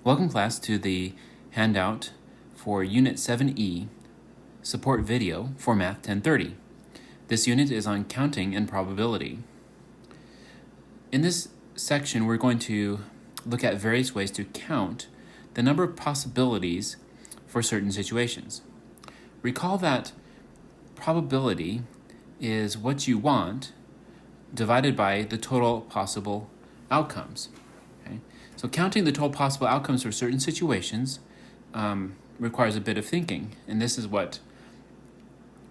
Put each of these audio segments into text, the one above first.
Welcome class to the handout for Unit 7E, Support Video for Math 1030. This unit is on counting and probability. In this section, we're going to look at various ways to count the number of possibilities for certain situations. Recall that probability is what you want divided by the total possible outcomes. Okay? So counting the total possible outcomes for certain situations requires a bit of thinking, and this is what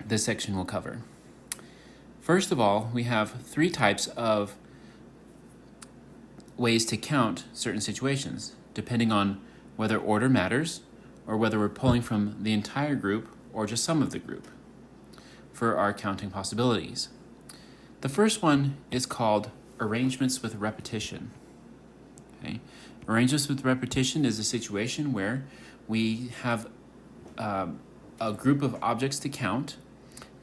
this section will cover. First of all, we have three types of ways to count certain situations, depending on whether order matters or whether we're pulling from the entire group or just some of the group for our counting possibilities. The first one is called arrangements with repetition. Okay? Arrangements with repetition is a situation where we have a group of objects to count,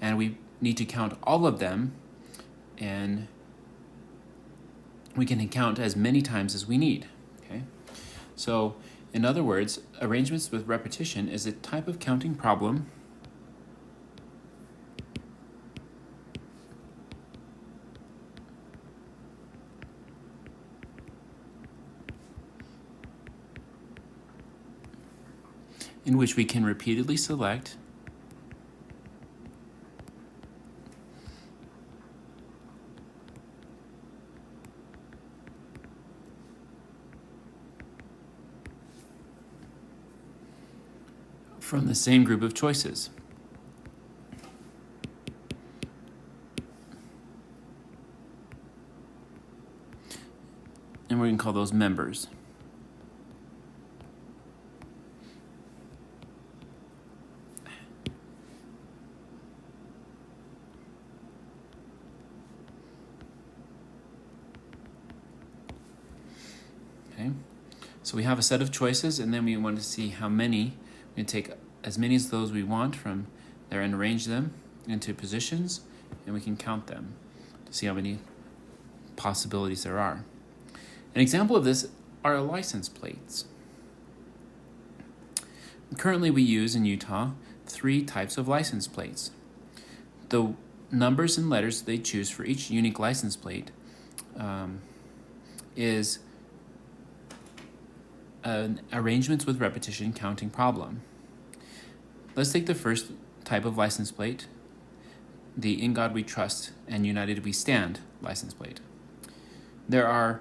and we need to count all of them, and we can count as many times as we need. Okay? So, in other words, arrangements with repetition is a type of counting problem in which we can repeatedly select from the same group of choices. And we can call those members. Okay, so we have a set of choices, and then we want to see how many. We take as many as those we want from there and arrange them into positions, and we can count them to see how many possibilities there are. An example of this are license plates. Currently, we use in Utah 3 types of license plates. The numbers and letters they choose for each unique license plate is an arrangements with repetition counting problem. Let's take the first type of license plate, the In God We Trust and United We Stand license plate. There are,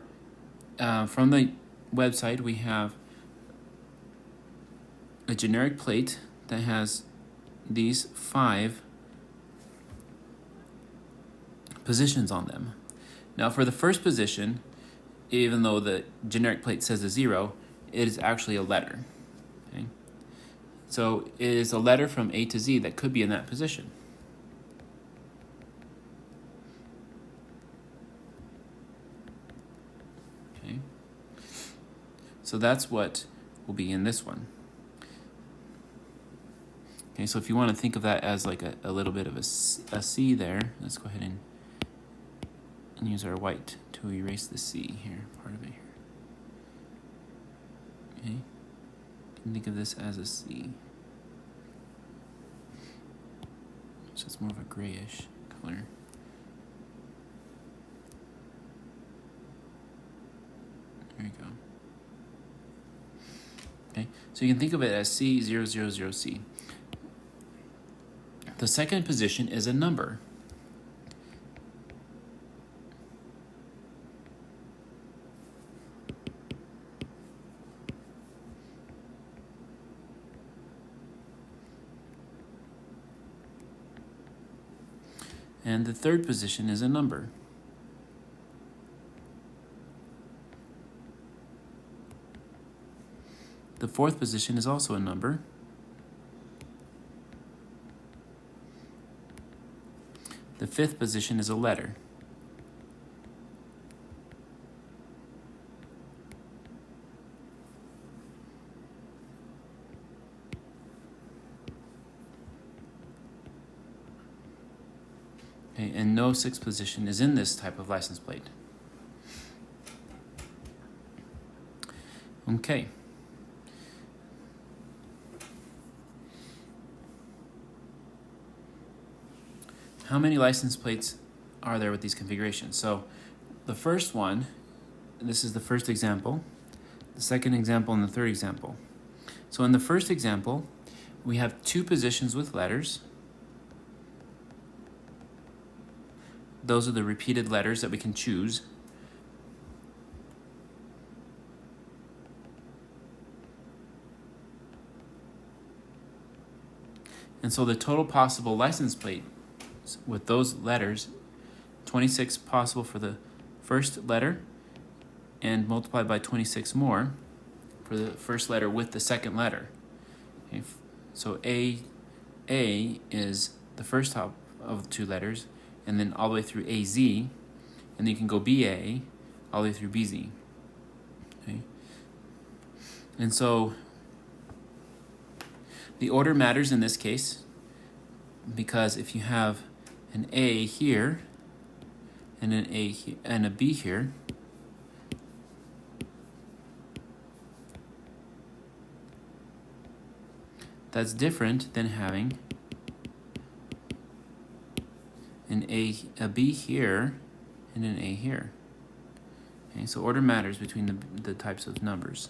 from the website, we have a generic plate that has these 5 positions on them. Now for the first position, even though the generic plate says a 0, it is actually a letter. Okay? So it is a letter from A to Z that could be in that position. Okay? So that's what will be in this one. Okay, so if you want to think of that as like a little bit of a C there, let's go ahead and use our white to erase the C here, part of it here. Okay, you can think of this as a C. So it's more of a grayish color. There you go. Okay, so you can think of it as C000C. The second position is a number. And the third position is a number. The fourth position is also a number. The fifth position is a letter. Okay, and no sixth position is in this type of license plate. Okay, how many license plates are there with these configurations? So the first one, this is the first example, the second example, and the third example. So in the first example, we have 2 positions with letters. Those are the repeated letters that we can choose. And so the total possible license plate with those letters, 26 possible for the first letter, and multiplied by 26 more for the first letter with the second letter. Okay. So A is the first top of the 2 letters, and then all the way through AZ, and then you can go BA all the way through BZ. Okay. And so the order matters in this case, because if you have an A here and an A and a B here, that's different than having a B here and an A here. Okay, so order matters between the types of numbers,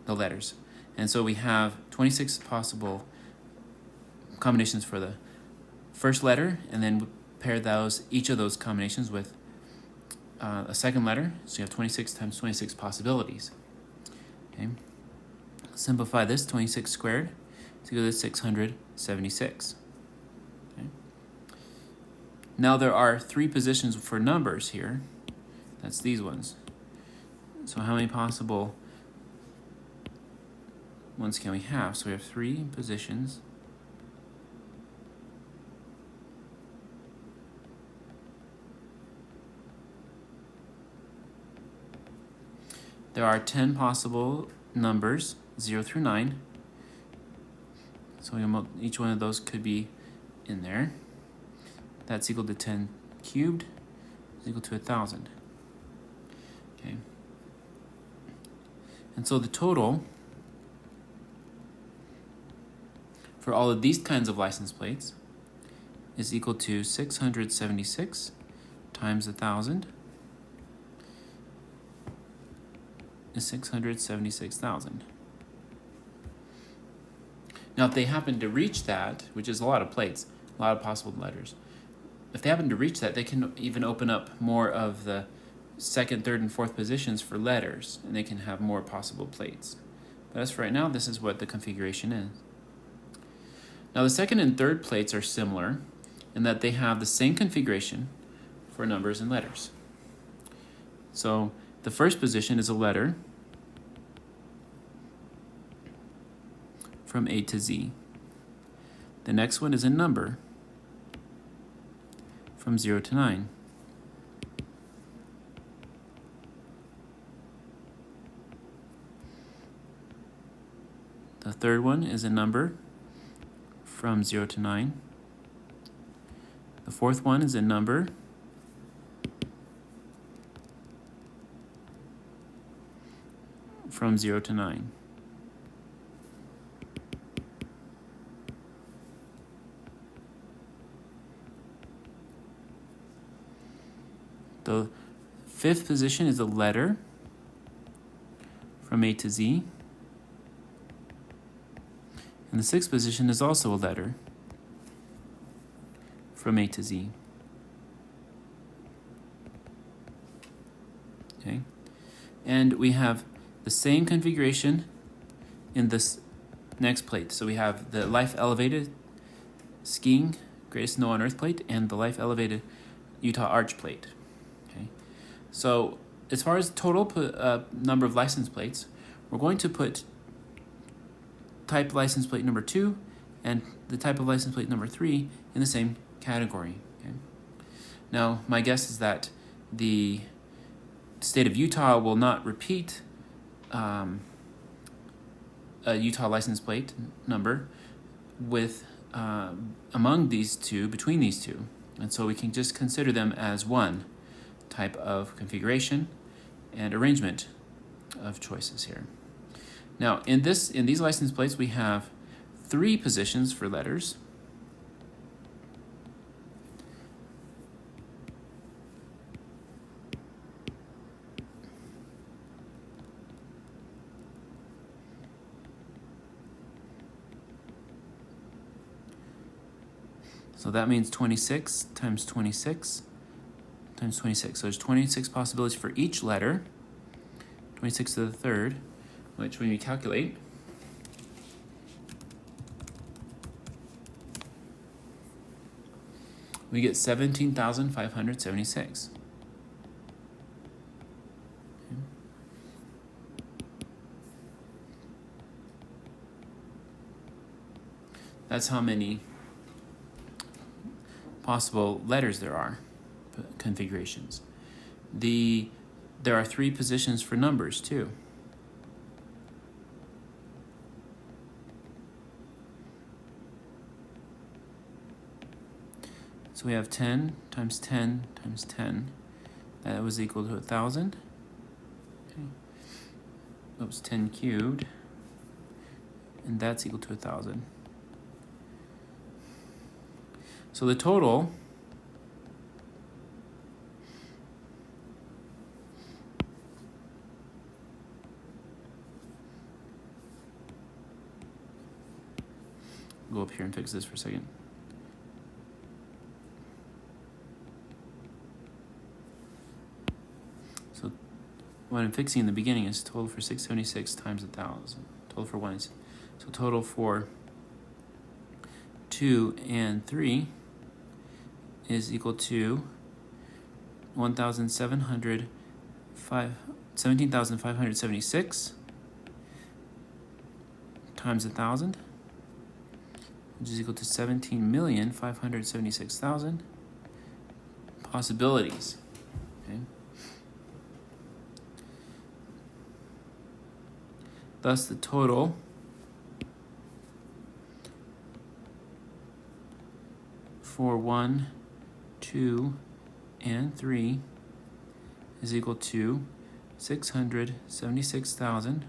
the letters. And so we have 26 possible combinations for the first letter, and then pair each of those combinations with a second letter. So you have 26 times 26 possibilities. Okay. Simplify this, 26 squared is equal to 676. Okay. Now there are 3 positions for numbers here. That's these ones. So how many possible ones can we have? So we have 3 positions. There are 10 possible numbers, 0 through 9. So each one of those could be in there. That's equal to 10 cubed is equal to 1,000. Okay. And so the total for all of these kinds of license plates is equal to 676 times 1,000 is 676,000. Now, if they happen to reach that, which is a lot of plates, a lot of possible letters, if they happen to reach that, they can even open up more of the second, third, and fourth positions for letters, and they can have more possible plates. But as for right now, this is what the configuration is. Now, the second and third plates are similar in that they have the same configuration for numbers and letters. So the first position is a letter from A to Z. The next one is a number from 0 to 9. The third one is a number from 0 to 9. The fourth one is a number from 0 to 9. The fifth position is a letter from A to Z. And the sixth position is also a letter from A to Z. Okay. And we have the same configuration in this next plate. So we have the Life Elevated Skiing Greatest Snow on Earth plate and the Life Elevated Utah Arch plate. Okay. So as far as total number of license plates, we're going to put type license plate number 2 and the type of license plate number 3 in the same category. Okay. Now, my guess is that the state of Utah will not repeat a Utah license plate number with among these two, between these two. And so we can just consider them as one type of configuration and arrangement of choices here. Now, in these license plates, we have 3 positions for letters So that means 26 times 26 times 26. So there's 26 possibilities for each letter. 26 to the third, which when you calculate, we get 17,576. That's how many possible letters there are, configurations. There are 3 positions for numbers too. So we have 10 times 10 times 10. That was equal to 1,000. Okay. Oops, 10 cubed. And that's equal to 1,000. So the total go up here and fix this for a second. So what I'm fixing in the beginning is total for 676 times 1,000. Total for 1 is, so total for 2 and 3 is equal to 17,576 times 1,000, which is equal to 17,576,000 possibilities. Okay. Thus, the total for 1, 2, and 3 is equal to 676,000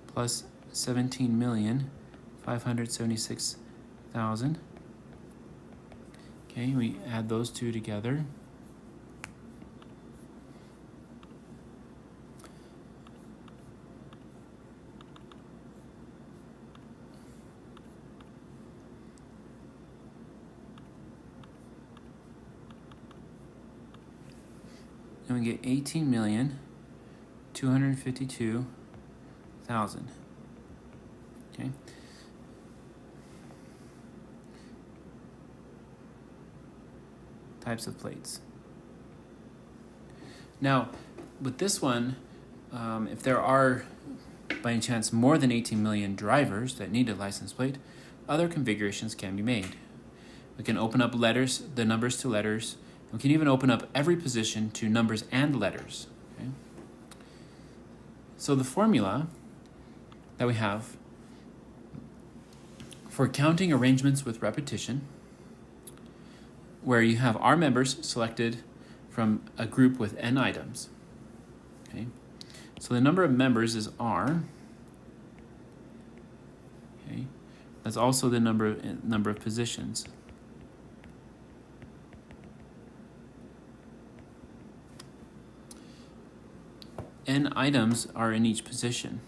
plus 17,576,000. Okay, we add those two together. And we get 18,252,000. Okay. Types of plates. Now, with this one, if there are, by any chance, more than 18 million drivers that need a license plate, other configurations can be made. We can open up letters, the numbers to letters. We can even open up every position to numbers and letters. Okay? So the formula that we have for counting arrangements with repetition, where you have R members selected from a group with n items. Okay? So the number of members is R. Okay? That's also the number of positions. N items are in each position.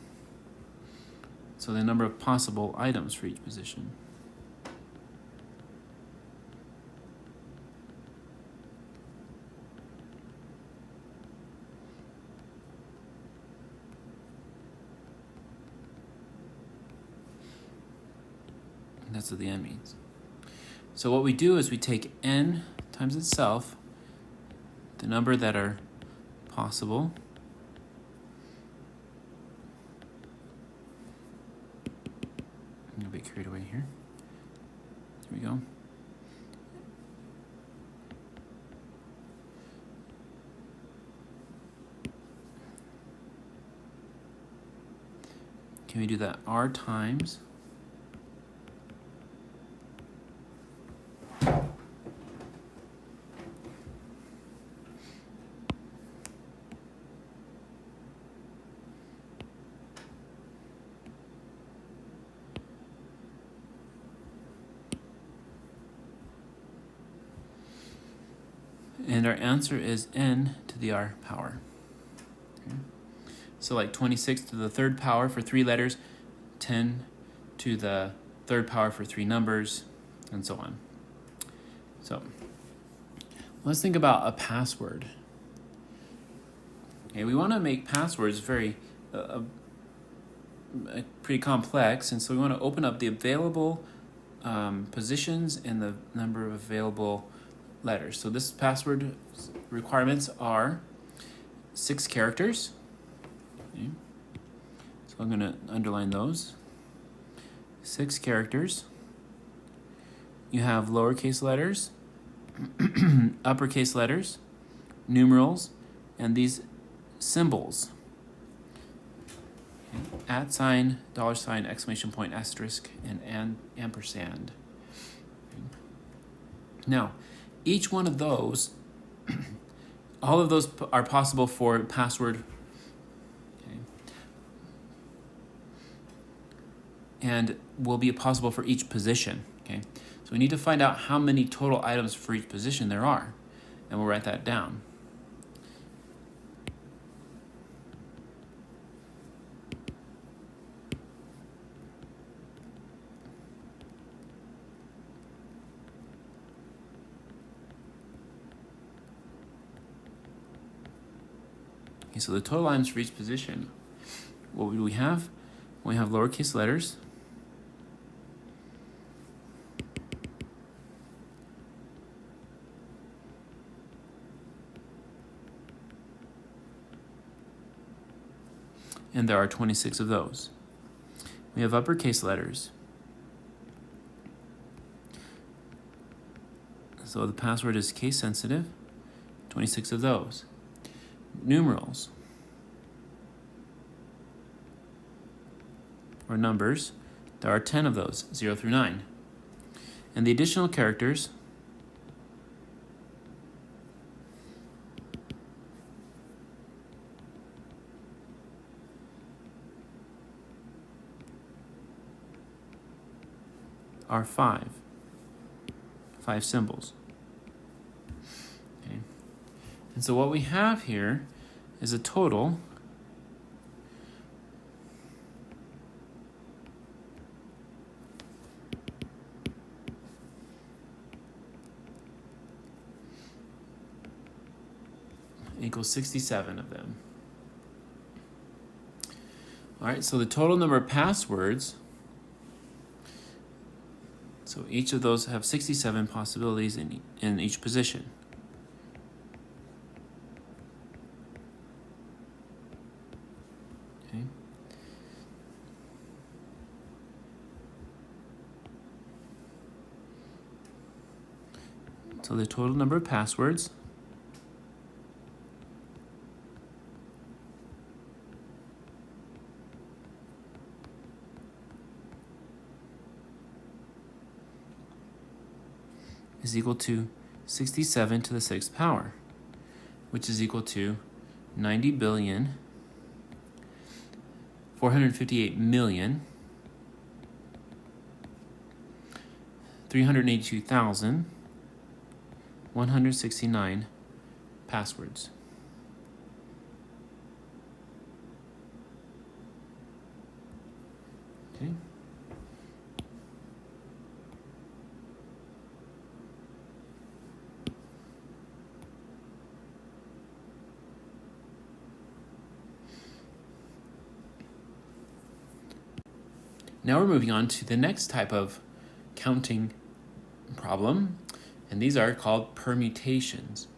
So the number of possible items for each position. And that's what the n means. So what we do is we take n times itself, the number that are possible, I'm going to be carried away here. There we go. Can we do that? R times and our answer is n to the r power. Okay. So like 26 to the third power for 3 letters, 10 to the third power for 3 numbers, and so on. So let's think about a password. Okay, we want to make passwords very pretty complex, and so we want to open up the available positions and the number of available letters. So this password requirements are 6 characters. Okay. So I'm going to underline those. 6 characters. You have lowercase letters, uppercase letters, numerals, and these symbols. Okay. @ $, exclamation point, asterisk, and ampersand. Okay. Now, each one of those, all of those are possible for password. Okay. And will be possible for each position. Okay. So we need to find out how many total items for each position there are, and we'll write that down. Okay, so the total items for each position, what do we have? We have lowercase letters, and there are 26 of those. We have uppercase letters. So the password is case sensitive, 26 of those. Numerals, or numbers, there are 10 of those, 0 through 9. And the additional characters are 5 symbols. Okay. And so what we have here is a total equals 67 of them. All right, so the total number of passwords, so each of those have 67 possibilities in each position. Okay. So the total number of passwords is equal to 67 to the 6th power, which is equal to 90,458,382,169 passwords. Okay. Now we're moving on to the next type of counting problem, and these are called permutations.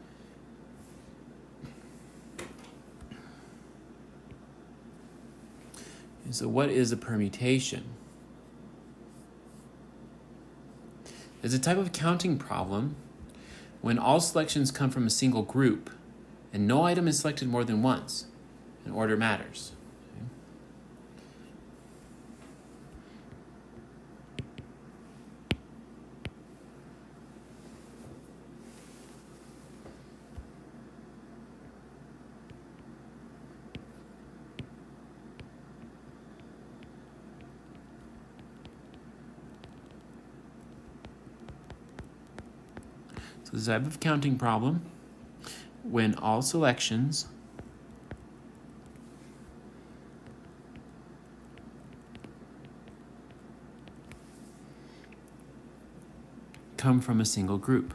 And so what is a permutation? It's a type of counting problem when all selections come from a single group and no item is selected more than once, and order matters. So this type of counting problem, when all selections come from a single group.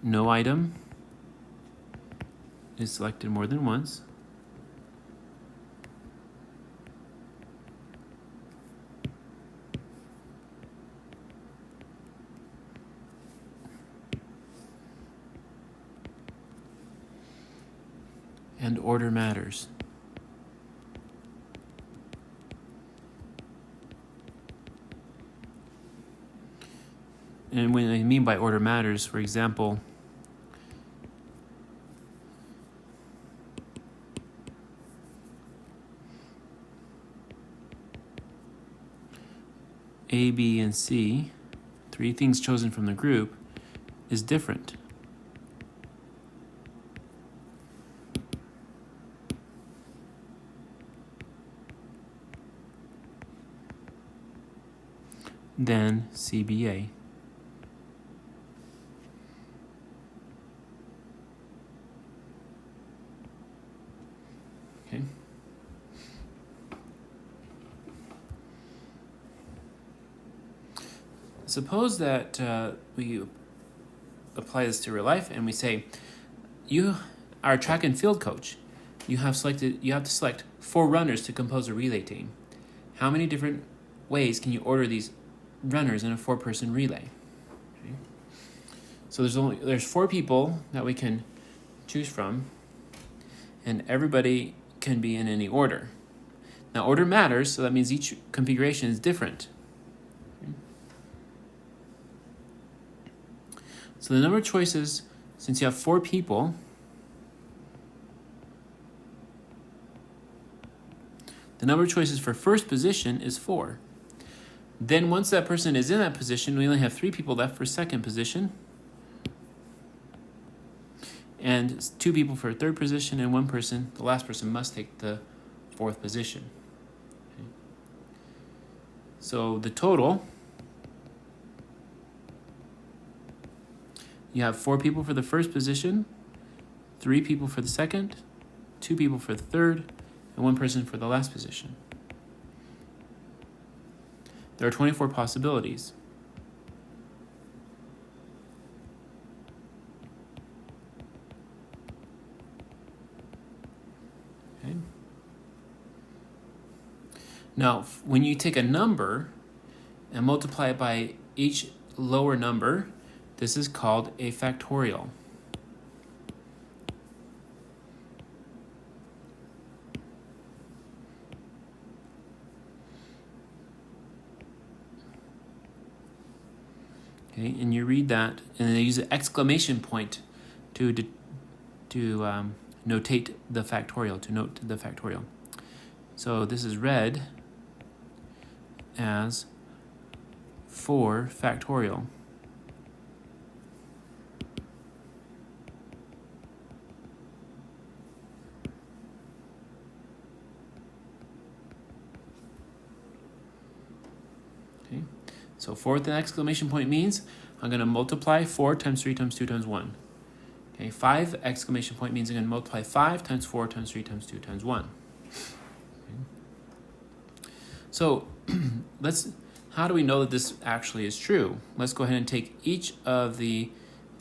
no item is selected more than once. And order matters. And what I mean by order matters, for example, A, B, and C, 3 things chosen from the group, is different. Than CBA. Okay. Suppose that we apply this to real life and we say, you are a track and field coach. You have to select 4 runners to compose a relay team. How many different ways can you order these runners in a 4-person relay? Okay. So there's 4 people that we can choose from, and everybody can be in any order. Now, order matters, so that means each configuration is different. Okay. So the number of choices, since you have 4 people, the number of choices for first position is 4. Then once that person is in that position, we only have 3 people left for second position, and 2 people for third position, and 1 person, the last person, must take the 4th position. Okay. So the total, you have 4 people for the first position, 3 people for the second, 2 people for the third, and 1 person for the last position. There are 24 possibilities. Okay. Now, when you take a number and multiply it by each lower number, this is called a factorial. Okay, and you read that, and then they use an exclamation point to notate the factorial, to note the factorial. So this is read as 4 factorial. Okay, so 4 with an exclamation point means I'm going to multiply 4 times 3 times 2 times 1. Okay, 5 exclamation point means I'm going to multiply 5 times 4 times 3 times 2 times 1. Okay. So how do we know that this actually is true? Let's go ahead and take each of the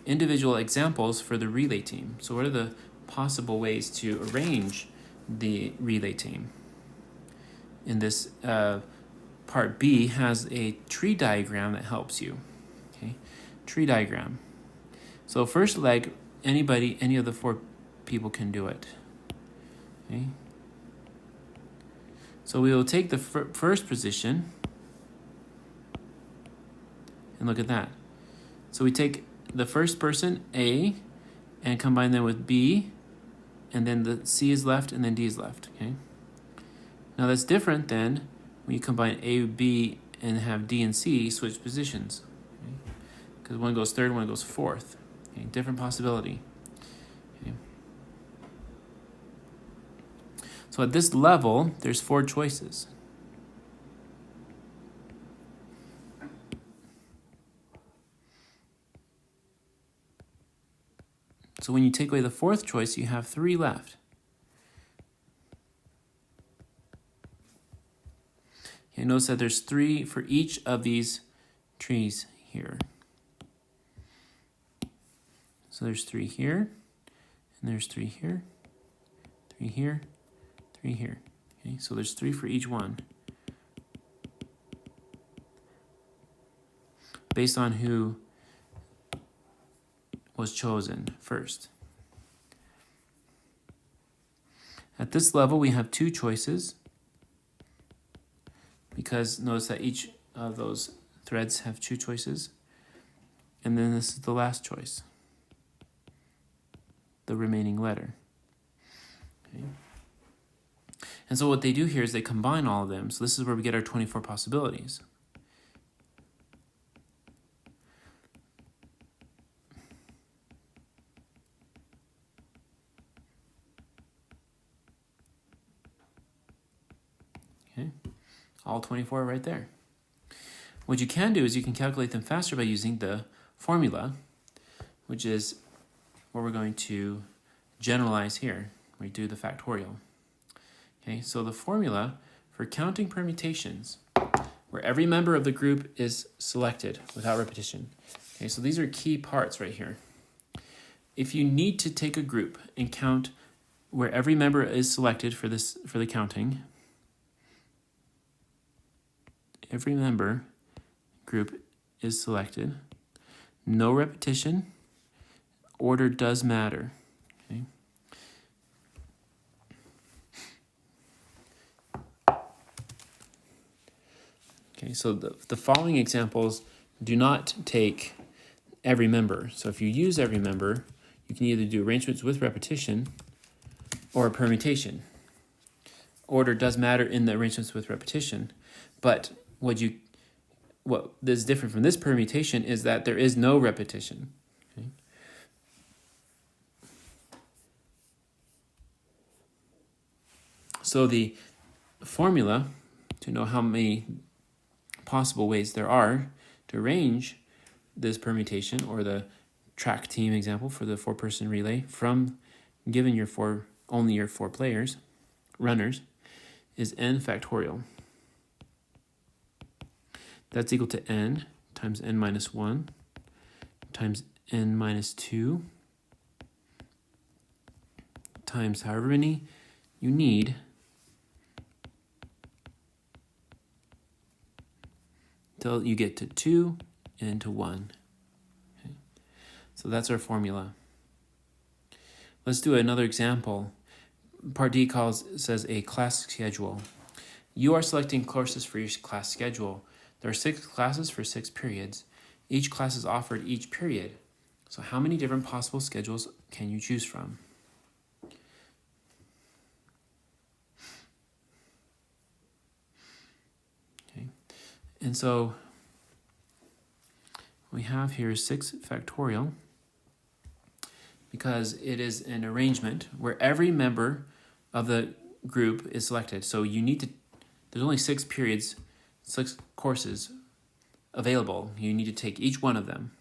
individual examples for the relay team. So what are the possible ways to arrange the relay team? In this part B has a tree diagram that helps you. Okay, tree diagram. So first leg, any of the 4 people can do it. Okay. So we will take the first position and look at that. So we take the first person, A, and combine them with B, and then the C is left, and then D is left. Okay. Now that's different than when you combine A with B and have D and C switch positions. Because one goes third, one goes fourth. Okay. Different possibility. Okay. So at this level, there's 4 choices. So when you take away the 4th choice, you have 3 left. Okay, notice that there's 3 for each of these trees here. So there's 3 here, and there's 3 here, 3 here, 3 here. Okay, so there's 3 for each one, based on who was chosen first. At this level, we have 2 choices, because notice that each of those threads have 2 choices. And then this is the last choice, the remaining letter. Okay. And so what they do here is they combine all of them. So this is where we get our 24 possibilities. Okay, all 24 right there. What you can do is you can calculate them faster by using the formula, which is what we're going to generalize here. We do the factorial. Okay, so the formula for counting permutations, where every member of the group is selected without repetition. Okay, so these are key parts right here. If you need to take a group and count where every member is selected for the counting, every member group is selected, no repetition, order does matter. Okay. Okay, so the following examples do not take every member. So if you use every member, you can either do arrangements with repetition or a permutation. Order does matter in the arrangements with repetition, but what is different from this permutation is that there is no repetition. Okay. So the formula to know how many possible ways there are to arrange this permutation, or the track team example for the 4-person relay, from given only your 4 players, runners, is n factorial. That's equal to n times n minus 1 times n minus 2 times however many you need till you get to 2 and to 1. Okay. So that's our formula. Let's do another example. Part D says a class schedule. You are selecting courses for your class schedule. There are 6 classes for 6 periods. Each class is offered each period. So how many different possible schedules can you choose from? Okay. And so we have here 6 factorial, because it is an arrangement where every member of the group is selected. So there's only 6 periods, 6 courses available. You need to take each one of them.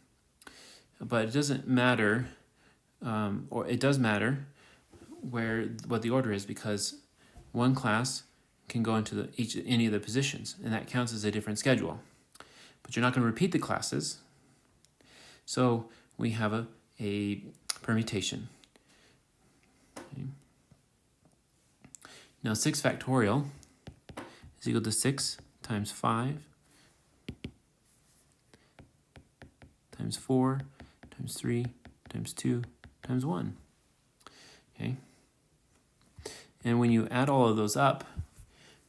But it doesn't matter, or it does matter what the order is, because one class can go into any of the positions, and that counts as a different schedule. But you're not going to repeat the classes. So we have a permutation. Okay. Now 6 factorial is equal to 6 times 5 times 4 times 3 times 2 times 1. Okay. And when you add all of those up,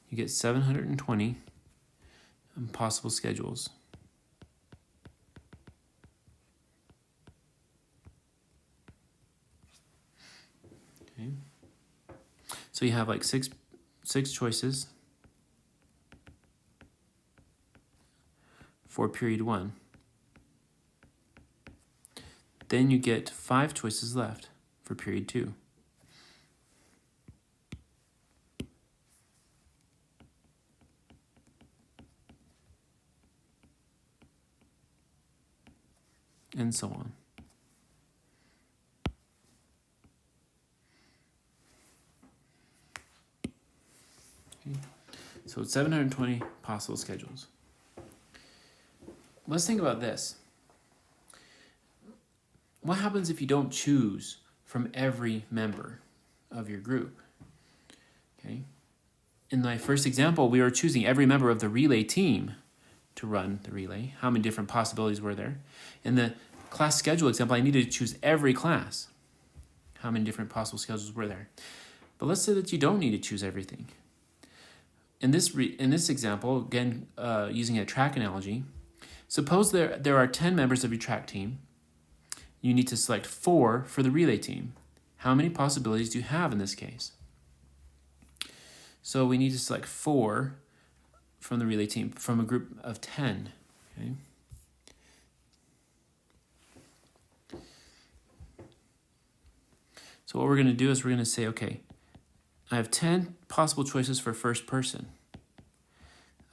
you get 720 possible schedules. Okay. So you have like six choices for period 1. Then you get 5 choices left for period 2. And so on. Okay. So it's 720 possible schedules. Let's think about this. what happens if you don't choose from every member of your group? Okay. In my first example, we were choosing every member of the relay team to run the relay. How many different possibilities were there? In the class schedule example, I needed to choose every class. How many different possible schedules were there? But let's say that you don't need to choose everything. In this example, again, using a track analogy, suppose there are 10 members of your track team. You need to select 4 for the relay team. How many possibilities do you have in this case? So we need to select 4 from the relay team from a group of 10. Okay. So what we're going to do is we're going to say, okay, I have 10 possible choices for first person.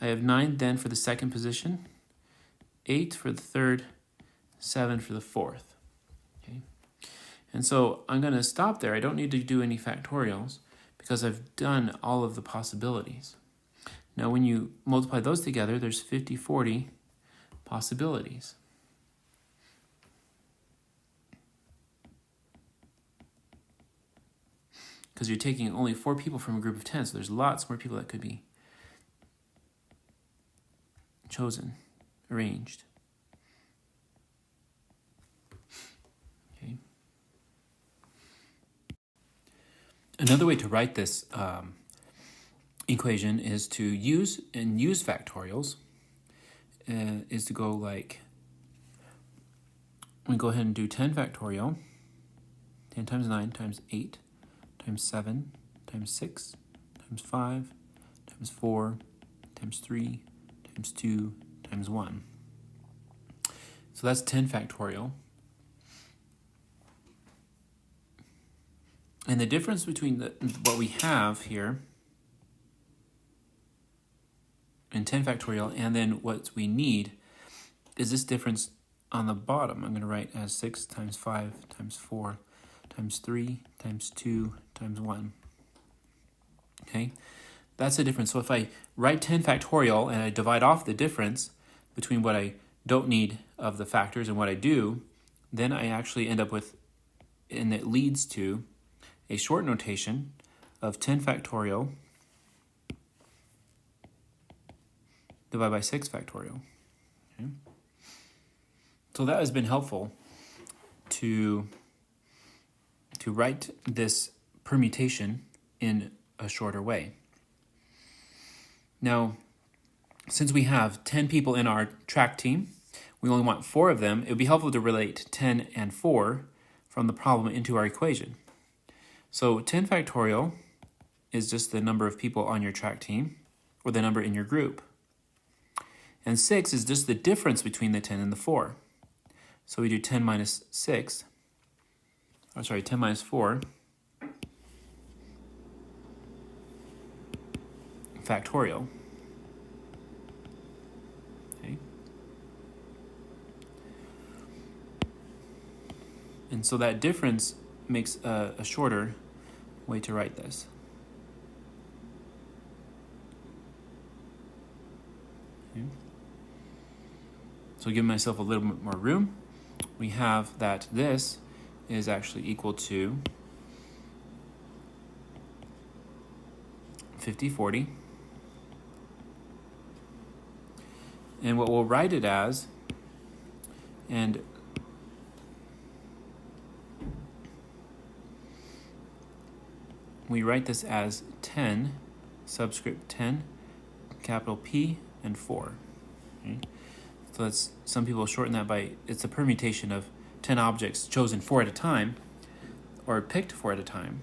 I have 9 then for the second position, 8 for the third, 7 for the fourth. Okay. And so I'm going to stop there. I don't need to do any factorials because I've done all of the possibilities. Now when you multiply those together, there's 40 possibilities. Because you're taking only 4 people from a group of 10, so there's lots more people that could be chosen, arranged. Okay. Another way to write this equation is to use factorials. Is to go like, we go ahead and do 10 factorial, 10 times 9 times 8 times 7 times 6 times 5 times 4 times 3 times 2 times 1. So that's 10 factorial. And the difference between what we have here in 10 factorial and then what we need is this difference on the bottom. I'm going to write as 6 times 5 times 4 times 3 times 2 times 1. Okay, that's the difference. So if I write 10 factorial and I divide off the difference between what I don't need of the factors and what I do, then I actually end up with, and it leads to a short notation of 10 factorial divided by 6 factorial. Okay. So that has been helpful to write this permutation in a shorter way. Now, since we have 10 people in our track team, we only want 4 of them, it would be helpful to relate 10 and 4 from the problem into our equation. So 10 factorial is just the number of people on your track team, or the number in your group. And 6 is just the difference between the 10 and the 4. So we do 10 minus 4 factorial. Okay. And so that difference makes a shorter way to write this. Okay. So give myself a little bit more room. We have that this is actually equal to 50/40. And what we'll write it as, and we write this as 10, subscript 10, capital P, and 4. Okay? So that's, some people shorten that by, it's a permutation of 10 objects chosen 4 at a time, or picked 4 at a time.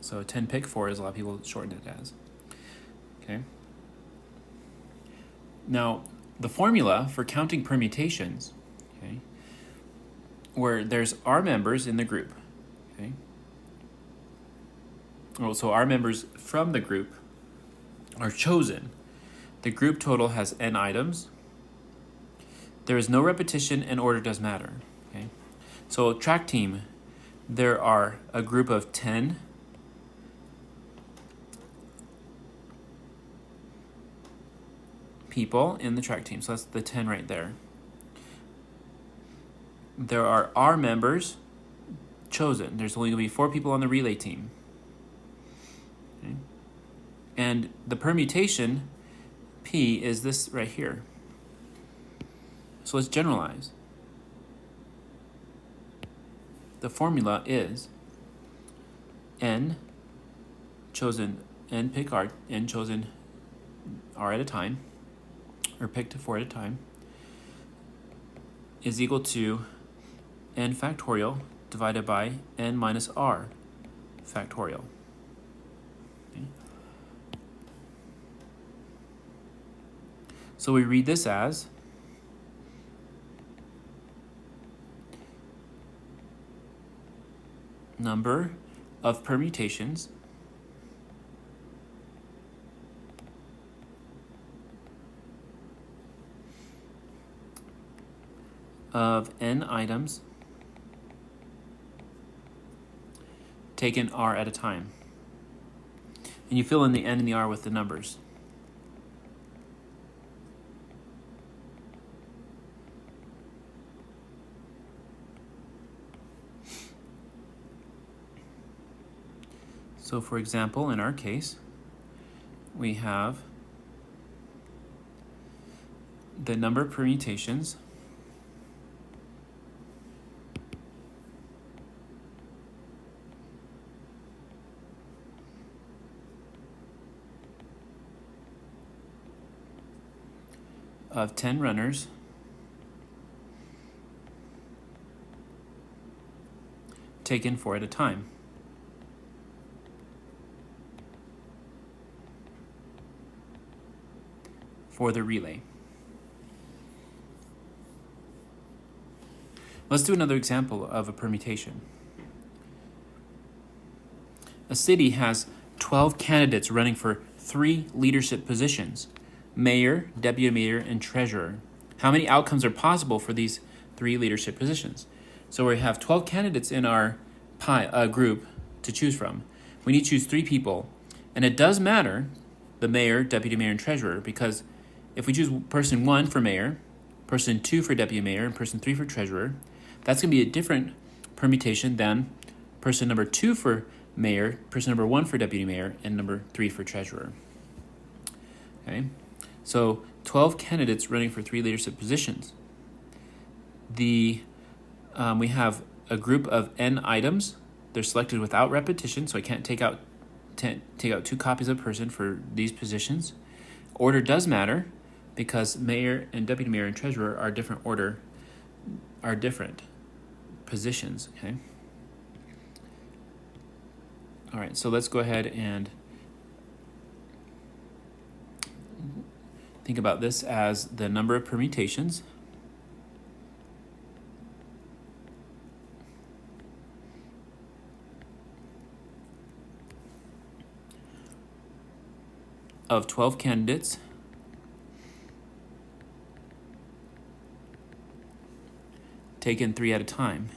So 10 pick 4 is a lot of people shorten it as. Okay. Now, the formula for counting permutations, okay, where there's R members in the group, okay. Well, so R members from the group are chosen. The group total has n items. There is no repetition and order does matter. Okay. So track team, there are a group of 10 people in the track team. So that's the 10 right there. There are R members chosen. There's only going to be 4 people on the relay team. Okay. And the permutation, P, is this right here. So let's generalize. The formula is N chosen, N pick R, N chosen R at a time, or picked 4 at a time, is equal to N factorial divided by N minus R factorial. Okay. So we read this as number of permutations of N items taken R at a time. And you fill in the N and the R with the numbers. So for example, in our case, we have the number of permutations of 10 runners taken 4 at a time. For the relay. Let's do another example of a permutation. A city has 12 candidates running for 3 leadership positions: mayor, deputy mayor, and treasurer. How many outcomes are possible for these 3 leadership positions? So we have 12 candidates in our group to choose from. We need to choose 3 people, and it does matter the mayor, deputy mayor, and treasurer, because if we choose person 1 for mayor, person 2 for deputy mayor, and person 3 for treasurer, that's going to be a different permutation than person number 2 for mayor, person number 1 for deputy mayor, and number 3 for treasurer. Okay, so 12 candidates running for 3 leadership positions. We have a group of N items. They're selected without repetition, so I can't take out 2 copies of a person for these positions. Order does matter, because mayor and deputy mayor and treasurer are different positions, okay? All right, so let's go ahead and think about this as the number of permutations of 12 candidates taken 3 at a time.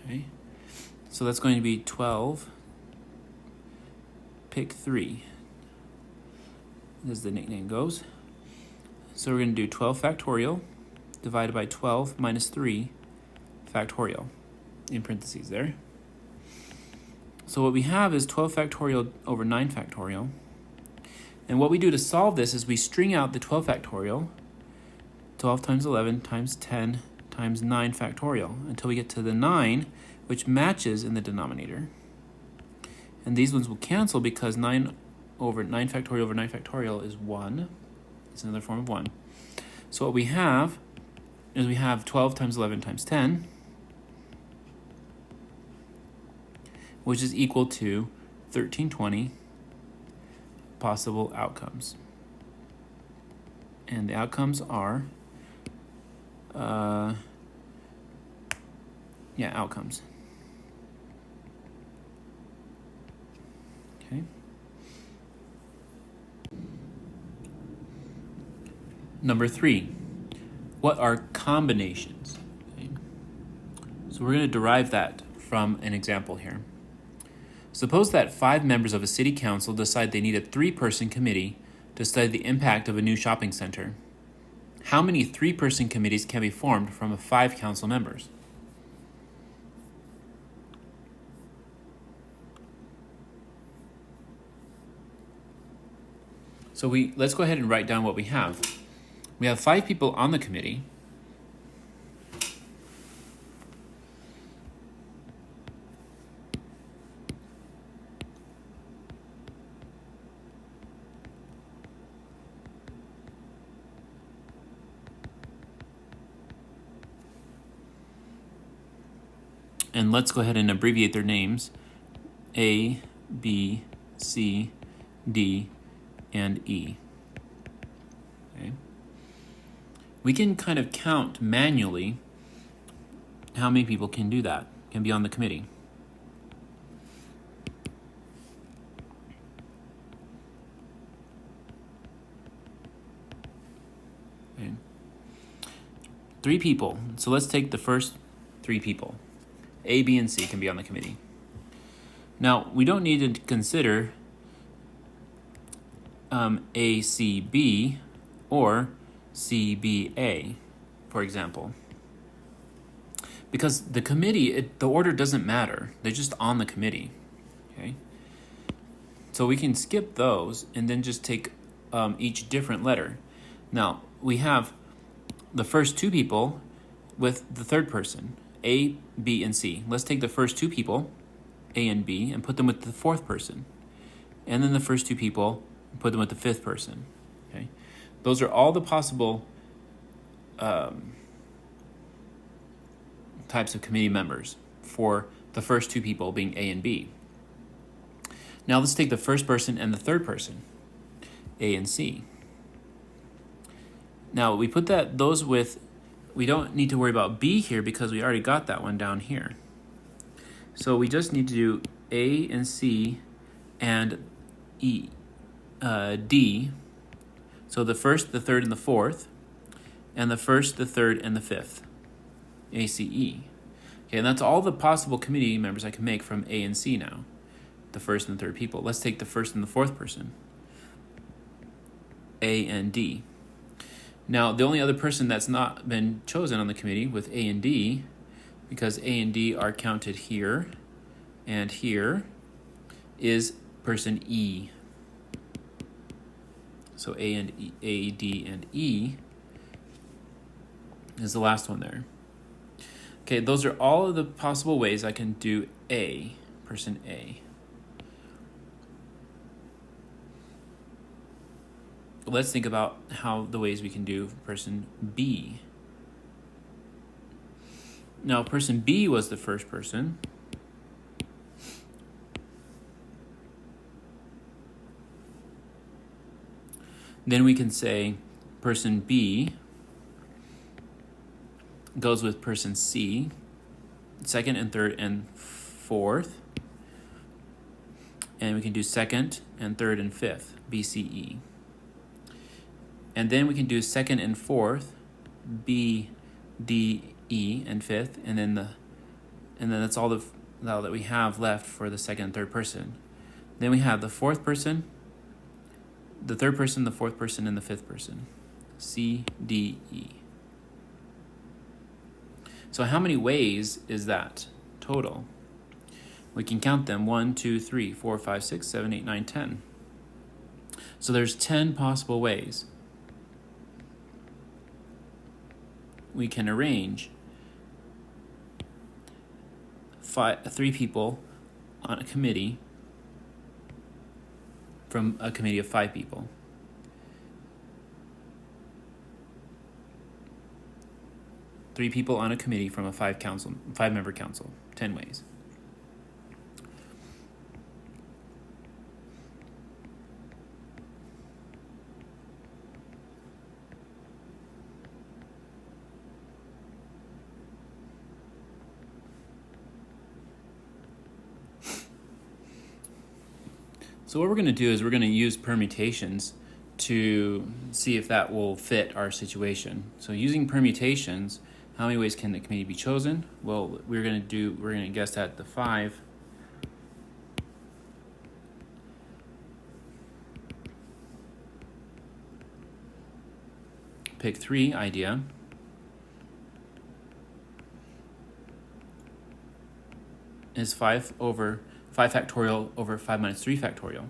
Okay, so that's going to be 12 pick 3, as the nickname goes. So we're going to do 12 factorial divided by 12 minus 3 factorial, in parentheses there. So what we have is 12 factorial over 9 factorial. And what we do to solve this is we string out the 12 factorial, 12 times 11 times 10 times 9 factorial, until we get to the 9, which matches in the denominator. And these ones will cancel because 9 factorial over 9 factorial is 1. It's another form of 1. So what we have is we have 12 times 11 times 10, which is equal to 1320 possible outcomes. And the outcomes are, outcomes. Okay. Number 3, what are combinations? Okay. So we're going to derive that from an example here. Suppose that 5 members of a city council decide they need a 3-person committee to study the impact of a new shopping center. How many 3-person committees can be formed from 5 council members? So let's go ahead and write down what we have. We have 5 people on the committee. And let's go ahead and abbreviate their names. A, B, C, D, and E. Okay. We can kind of count manually how many people can do that, can be on the committee. Okay. 3 people. So let's take the first 3 people. A, B, and C can be on the committee. Now, we don't need to consider A, C, B, or C, B, A, for example. Because the committee, the order doesn't matter. They're just on the committee. Okay. So we can skip those and then just take each different letter. Now, we have the first 2 people with the third person, A, B, and C. Let's take the first 2 people, A and B, and put them with the 4th person. And then the first 2 people, put them with the 5th person. Okay, those are all the possible types of committee members for the first 2 people being A and B. Now let's take the first person and the third person, A and C. Now we put those with, we don't need to worry about B here because we already got that one down here. So we just need to do A and C and E, D. So the first, the third, and the 4th, and the first, the third, and the 5th, ACE. Okay, and that's all the possible committee members I can make from A and C now, the first and the third people. Let's take the first and the 4th person, A and D. Now, the only other person that's not been chosen on the committee with A and D, because A and D are counted here and here, is person E. So A and E, A, D, and E is the last one there. Okay, those are all of the possible ways I can do A, person A. Let's think about how the ways we can do person B. Now, person B was the first person. Then we can say person B goes with person C, 2nd and 3rd and 4th. And we can do 2nd and 3rd and 5th, B, C, E. And then we can do 2nd and 4th, B, D, E, and 5th, and then that's all that we have left for the 2nd and 3rd person. Then we have the 4th person, the 3rd person, the 4th person, and the 5th person, C, D, E. So how many ways is that total? We can count them: 1, 2, 3, 4, 5, 6, 7, 8, 9, 10. So there's 10 possible ways we can arrange 3 people on a committee from a committee of 5 people. Three people on a committee from a 5-member council. 10 ways. So what we're going to do is we're going to use permutations to see if that will fit our situation. So using permutations, how many ways can the committee be chosen? Well, we're going to guess at the 5. pick 3 idea is 5 factorial over 5 minus 3 factorial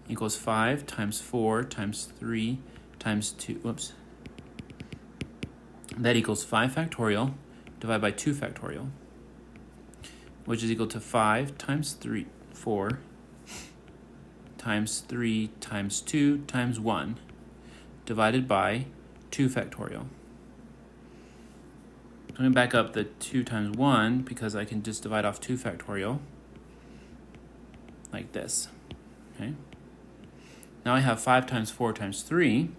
equals 5 times 4 times 3 times 2, whoops. That equals 5 factorial divided by 2 factorial, which is equal to 5 times 4 times 3 times 2 times 1 divided by 2 factorial. I'm going to back up the 2 times 1 because I can just divide off 2 factorial like this. Okay. Now I have 5 times 4 times 3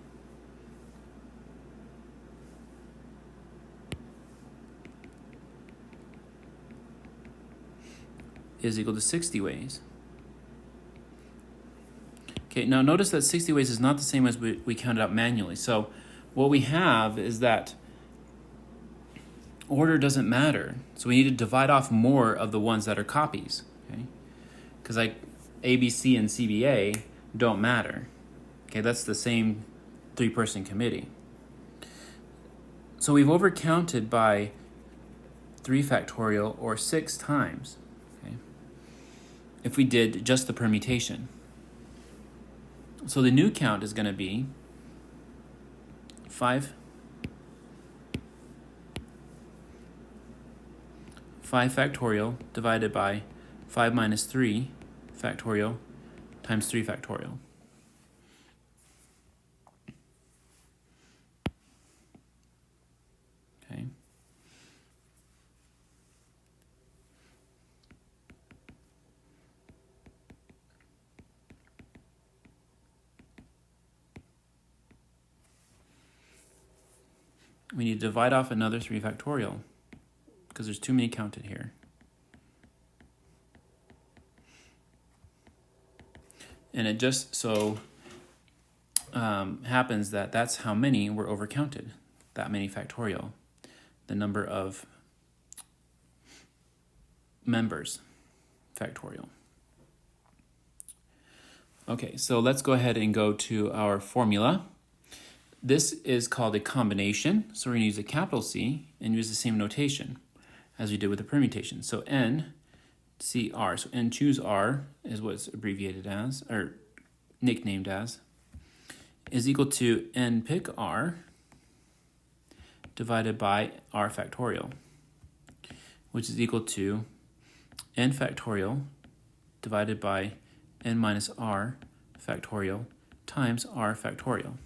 is equal to 60 ways. Okay, now notice that 60 ways is not the same as we counted out manually. So what we have is that order doesn't matter. So we need to divide off more of the ones that are copies. Okay, because like ABC and CBA don't matter. Okay, that's the same 3-person committee. So we've overcounted by 3 factorial or 6 times. Okay, if we did just the permutation. So the new count is going to be 5 factorial divided by 5 minus 3 factorial times 3 factorial. Okay. We need to divide off another 3 factorial because there's too many counted here. And it just so happens that that's how many were overcounted, that many factorial, the number of members factorial. Okay, so let's go ahead and go to our formula. This is called a combination, so we're going to use a capital C and use the same notation as we did with the permutation. So N, C, R. So N choose R is what it's abbreviated as, or nicknamed as, is equal to N pick R divided by R factorial, which is equal to N factorial divided by N minus R factorial times R factorial.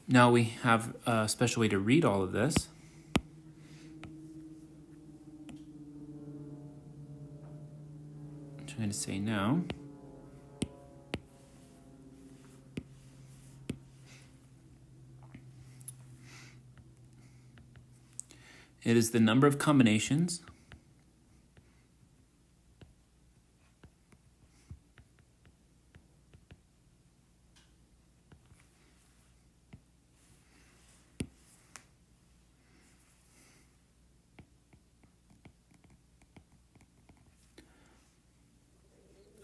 Now we have a special way to read all of this. I'm going to say now. It is the number of combinations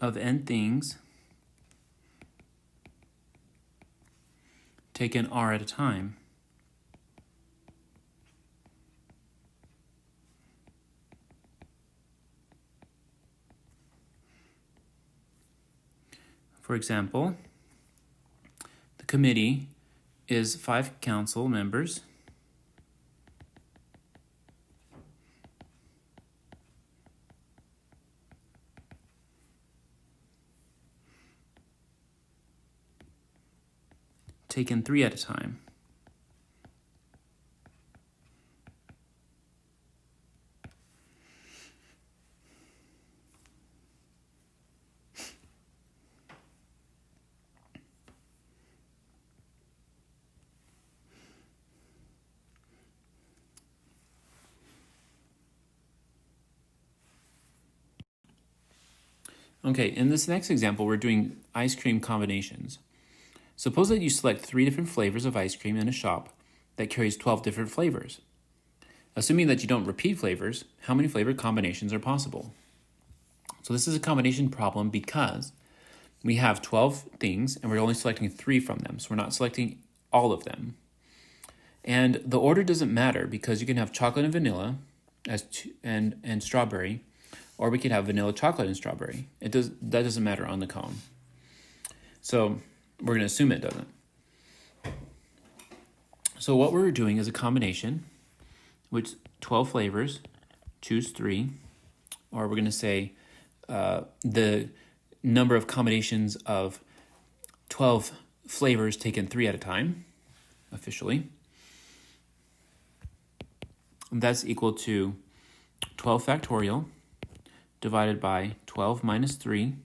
of N things taken R at a time. For example, the committee is 5 council members taken 3 at a time. Okay, in this next example, we're doing ice cream combinations. Suppose that you select 3 different flavors of ice cream in a shop that carries 12 different flavors. Assuming that you don't repeat flavors, how many flavor combinations are possible? So this is a combination problem because we have 12 things and we're only selecting 3 from them. So we're not selecting all of them. And the order doesn't matter because you can have chocolate and vanilla and strawberry, or we could have vanilla, chocolate, and strawberry. That doesn't matter on the cone. So we're going to assume it doesn't. So what we're doing is a combination, which 12 flavors, choose 3, or we're going to say the number of combinations of 12 flavors taken 3 at a time, officially. And that's equal to 12 factorial divided by 12 minus 3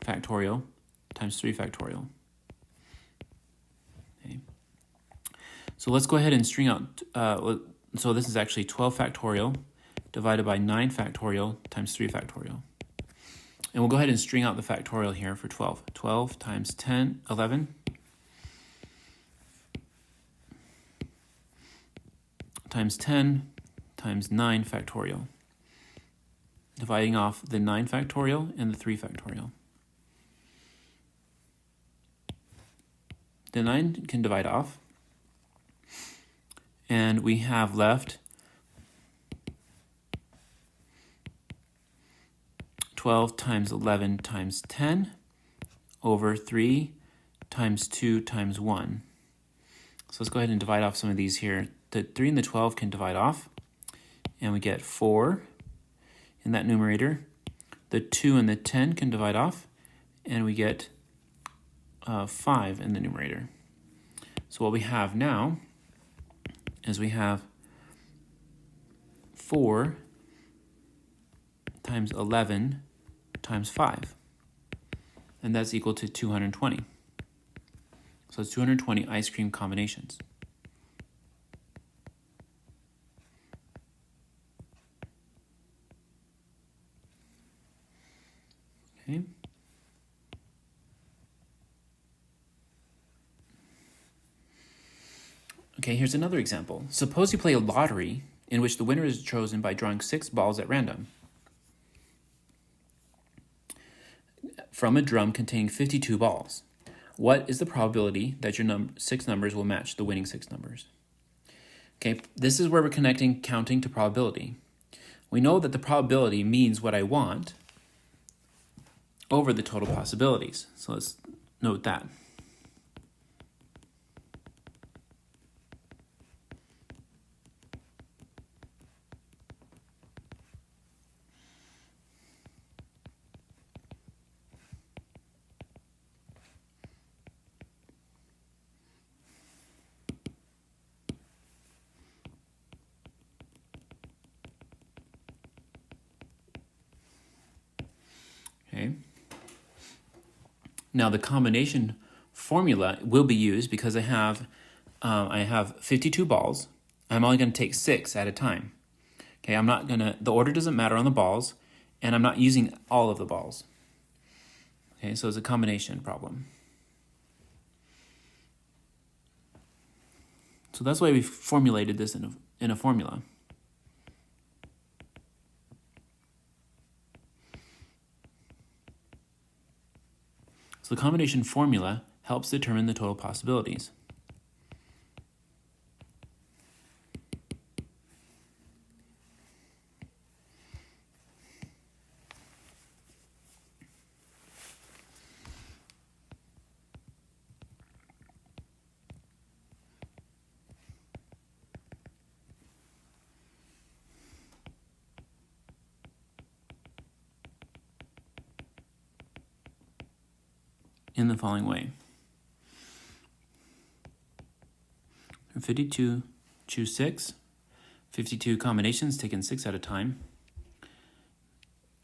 factorial times 3 factorial. Okay. So let's go ahead and string out, so this is actually 12 factorial divided by 9 factorial times 3 factorial. And we'll go ahead and string out the factorial here for 12. 12 times 10, 11. Times 10 times 9 factorial. Dividing off the 9 factorial and the 3 factorial. The 9 can divide off. And we have left 12 times 11 times 10 over 3 times 2 times 1. So let's go ahead and divide off some of these here. The 3 and the 12 can divide off, and we get 4 in that numerator. The 2 and the 10 can divide off, and we get 5 in the numerator. So what we have now is we have 4 times 11 times 5, and that's equal to 220. So it's 220 ice cream combinations. Okay. Okay, here's another example. Suppose you play a lottery in which the winner is chosen by drawing 6 balls at random from a drum containing 52 balls. What is the probability that your 6 numbers will match the winning 6 numbers? Okay, this is where we're connecting counting to probability. We know that the probability means what I want over the total possibilities. So let's note that. Okay. Now the combination formula will be used because I have 52 balls. I'm only going to take 6 at a time. Okay, the order doesn't matter on the balls, and I'm not using all of the balls. Okay, so it's a combination problem. So that's why we formulated this in a formula. So the combination formula helps determine the total possibilities. In the following way. From 52, choose 6. 52 combinations taken 6 at a time.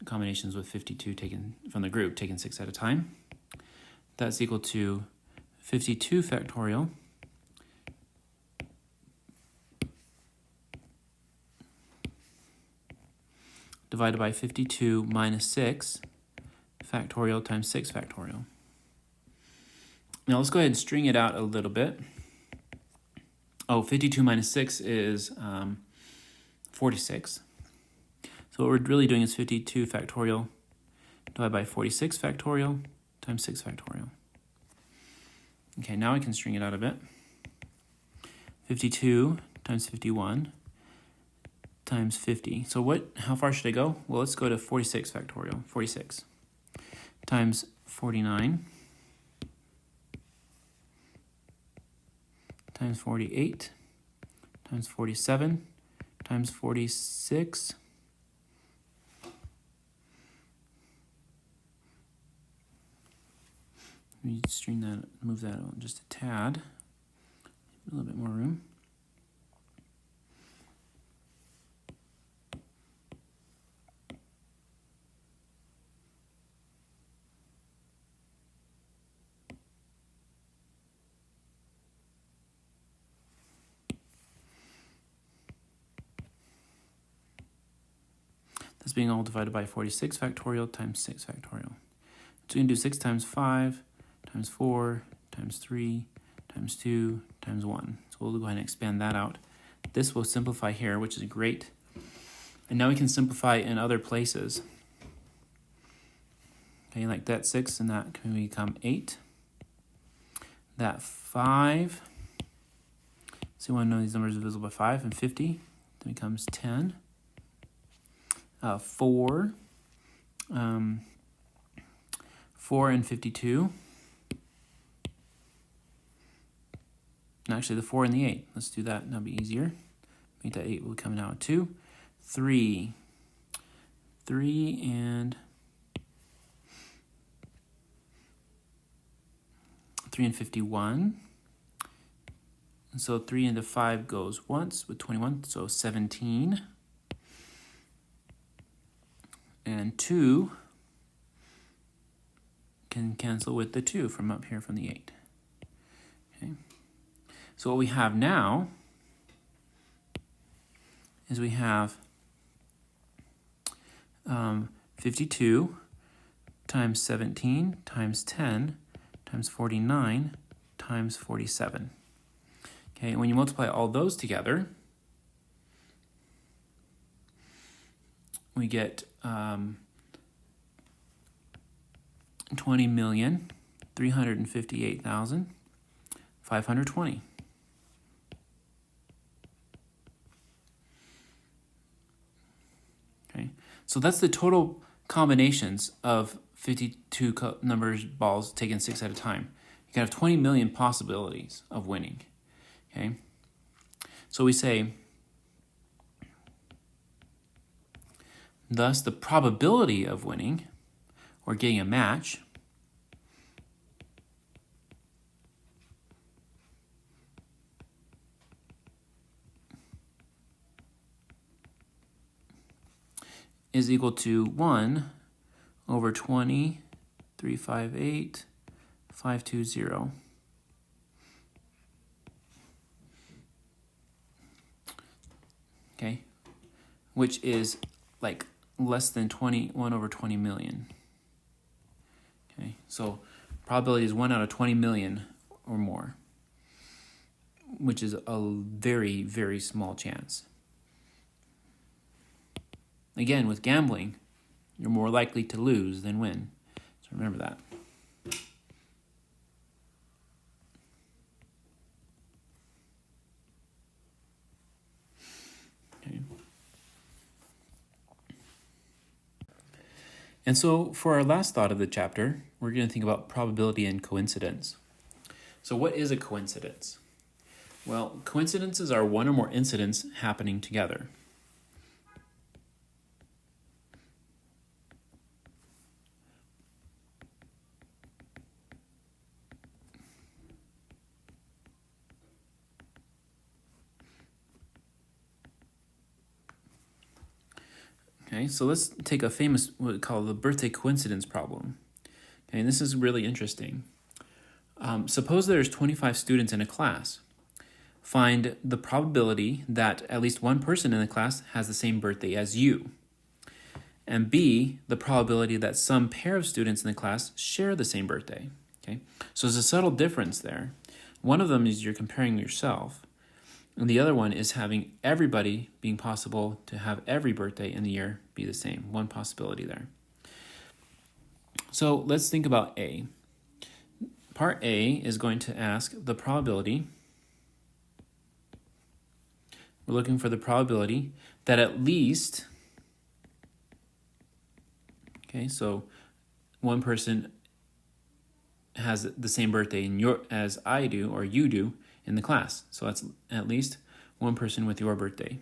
Combinations with 52 taken from the group taken 6 at a time. That's equal to 52 factorial divided by 52 minus 6 factorial times 6 factorial. Now let's go ahead and string it out a little bit. 52 minus 6 is 46. So what we're really doing is 52 factorial divided by 46 factorial times 6 factorial. Okay, now I can string it out a bit. 52 times 51 times 50. So how far should I go? Well, let's go to 46 factorial. 46 times 49 times 48 times 47 times 46 Let me move that on just a tad. A little bit more room. That's being all divided by 46 factorial times 6 factorial. So you can do 6 times 5 times 4 times 3 times 2 times 1. So we'll go ahead and expand that out. This will simplify here, which is great. And now we can simplify in other places. Okay, like that 6 and that can become 8. That 5. So you want to know these numbers are divisible by 5 and 50. That becomes 10. 4. 4 and 52. Actually, the 4 and the 8. Let's do that. That'll be easier. Make that 8 will come out 2. 3. 3 and 51. And so 3 into 5 goes once with 21, so 17. And 2 can cancel with the 2 from up here from the 8. Okay. So what we have now is we have 52 times 17 times 10 times 49 times 47. Okay, and when you multiply all those together, we get 20,358,520. Okay, so that's the total combinations of 52 balls taken 6 at a time. You can have 20 million possibilities of winning. Okay, so we say, thus the probability of winning or getting a match is equal to 1 over 20,358,520. Okay, which is like less than 1 over 20 million. Okay, so probability is 1 out of 20 million or more, which is a very, very small chance. Again, with gambling, you're more likely to lose than win. So remember that. Okay. And so for our last thought of the chapter, we're going to think about probability and coincidence. So what is a coincidence? Well, coincidences are one or more incidents happening together. Okay, so let's take a famous, what we call the birthday coincidence problem. Okay, and this is really interesting. Suppose there's 25 students in a class. Find the probability that at least one person in the class has the same birthday as you. And B, the probability that some pair of students in the class share the same birthday. Okay, so there's a subtle difference there. One of them is you're comparing yourself. And the other one is having everybody being possible to have every birthday in the year be the same. One possibility there. So let's think about A. Part A is going to ask the probability we're looking for the probability that at least, okay, so one person has the same birthday as I do or you do in the class. So that's at least one person with your birthday.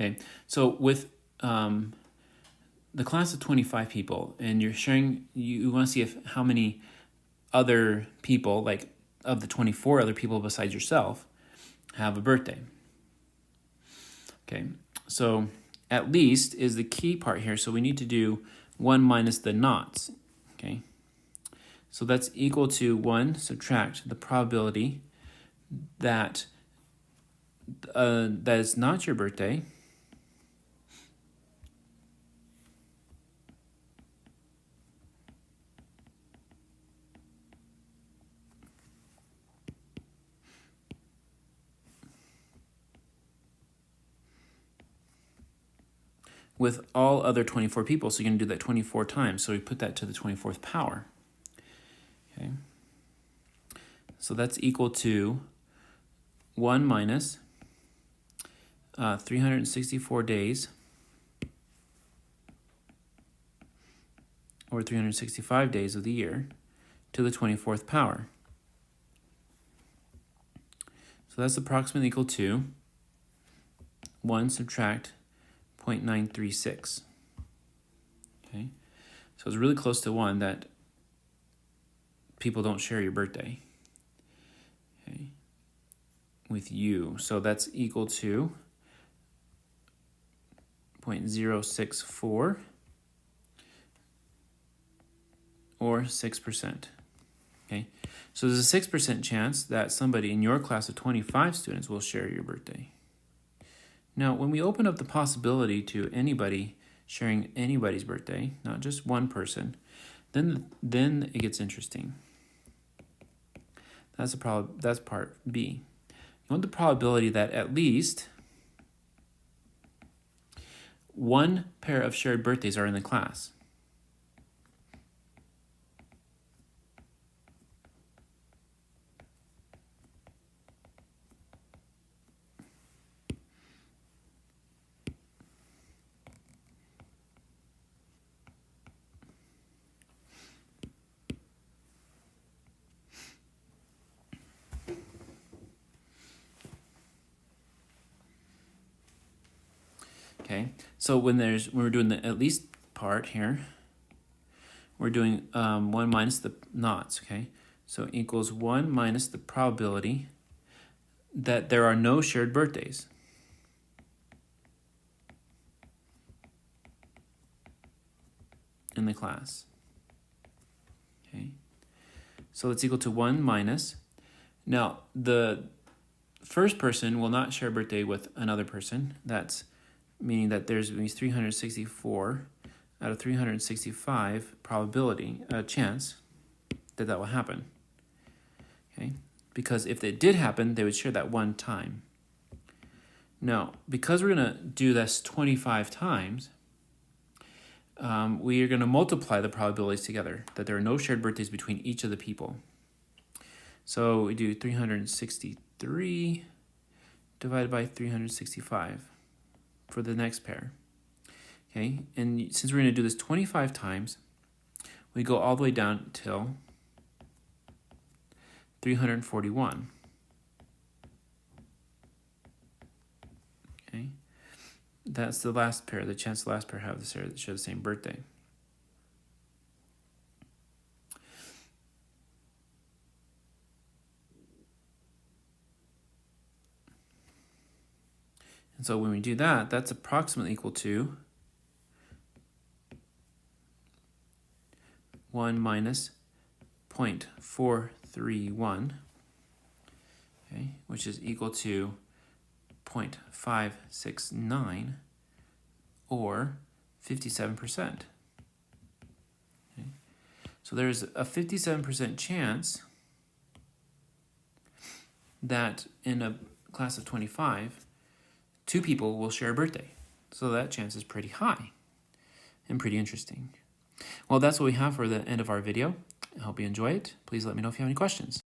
Okay, so with the class of 25 people, and you're sharing, you want to see how many other people, like of the 24 other people besides yourself, have a birthday. Okay, so at least is the key part here. So we need to do 1 minus the knots. Okay, so that's equal to 1 subtract the probability that that is not your birthday, with all other 24 people. So you're going to do that 24 times. So we put that to the 24th power. Okay. So that's equal to 1 minus 364 days, or 365 days of the year, to the 24th power. So that's approximately equal to 1 subtract 0.936. Okay, so it's really close to 1 that people don't share your birthday, okay, with you. So that's equal to 0.064, or 6%. Okay, so there's a 6% chance that somebody in your class of 25 students will share your birthday. Now, when we open up the possibility to anybody sharing anybody's birthday, not just one person, then it gets interesting. That's part B. You want the probability that at least one pair of shared birthdays are in the class. Okay, so when we're doing the at least part here, we're doing 1 minus the knots, okay? So equals 1 minus the probability that there are no shared birthdays. In the class. Okay, so it's equal to 1 minus. Now, the first person will not share a birthday with another person. That's meaning that there's 364 out of 365 probability, chance that will happen. Okay, because if it did happen, they would share that one time. Now, because we're going to do this 25 times, we are going to multiply the probabilities together, that there are no shared birthdays between each of the people. So we do 363 divided by 365 for the next pair. Okay, and since we're going to do this 25 times, we go all the way down till 341. Okay, that's the last pair, the chance the last pair have share the same birthday. And so when we do that, that's approximately equal to 1 minus 0.431, okay, which is equal to 0.569, or 57%. Okay. So there's a 57% chance that in a class of 25, 2 people will share a birthday. So that chance is pretty high and pretty interesting. Well, that's what we have for the end of our video. I hope you enjoy it. Please let me know if you have any questions.